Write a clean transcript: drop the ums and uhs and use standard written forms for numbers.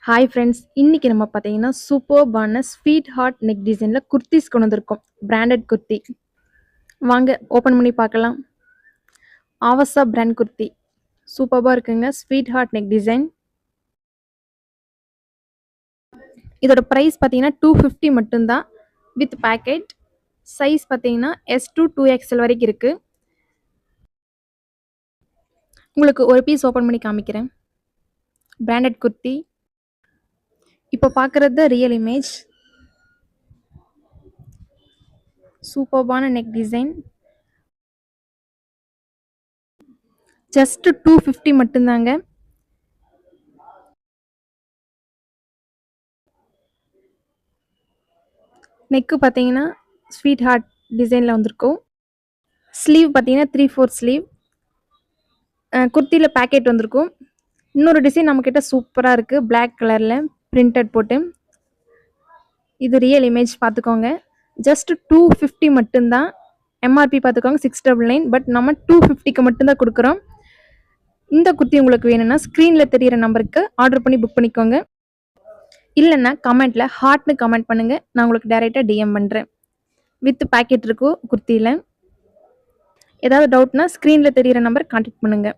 Hi friends, இன்னைக்கு நம்ம பார்த்தீங்கன்னா சூப்பர்பான ஸ்வீட் ஹார்ட் நெக் டிசைனில் குர்த்திஸ் கொண்டு வந்திருக்கோம். பிராண்டட் குர்த்தி வாங்க ஓப்பன் பண்ணி பார்க்கலாம். ஆவசா பிராண்ட் குர்த்தி சூப்பர்பாக இருக்குங்க. Sweet heart neck design. இதோட ப்ரைஸ் பார்த்தீங்கன்னா 250 மட்டும்தான் வித் பேக்கெட். சைஸ் பார்த்தீங்கன்னா S to 2XL வரைக்கும் இருக்குது. உங்களுக்கு ஒரு பீஸ் ஓப்பன் பண்ணி காமிக்கிறேன். பிராண்டட் குர்த்தி. இப்போ பார்க்குறது ரியல் இமேஜ். சூப்பர்பான நெக் டிசைன். ஜஸ்ட் 250 மட்டும்தாங்க. நெக்கு பார்த்தீங்கன்னா ஸ்வீட் ஹார்ட் டிசைனில் வந்திருக்கும். ஸ்லீவ் பார்த்தீங்கன்னா 3/4 ஸ்லீவ். குர்த்தியில் பேக்கெட் வந்திருக்கும். இன்னொரு டிசைன் நம்மக்கிட்ட சூப்பராக இருக்குது, பிளாக் கலரில் பிரிண்டட் போட்டு. இது ரியல் இமேஜ் பார்த்துக்கோங்க. ஜஸ்ட் 250 மட்டும்தான். எம்ஆர்பி பார்த்துக்கோங்க 699. பட் நம்ம 250க்கு மட்டும்தான் கொடுக்குறோம். இந்த குர்த்தி உங்களுக்கு வேணும்னா ஸ்க்ரீனில் தெரிகிற நம்பருக்கு ஆர்டர் பண்ணி புக் பண்ணிக்கோங்க. இல்லைன்னா கமெண்ட்டில் ஹார்ட்னு கமெண்ட் பண்ணுங்கள், நான் உங்களுக்கு டைரெக்டாக டிஎம் பண்ணுறேன். வித் பேக்கெட் இருக்கும் குர்த்தியில். ஏதாவது டவுட்னா ஸ்க்ரீனில் தெரிகிற நம்பர் கான்டாக்ட் பண்ணுங்கள்.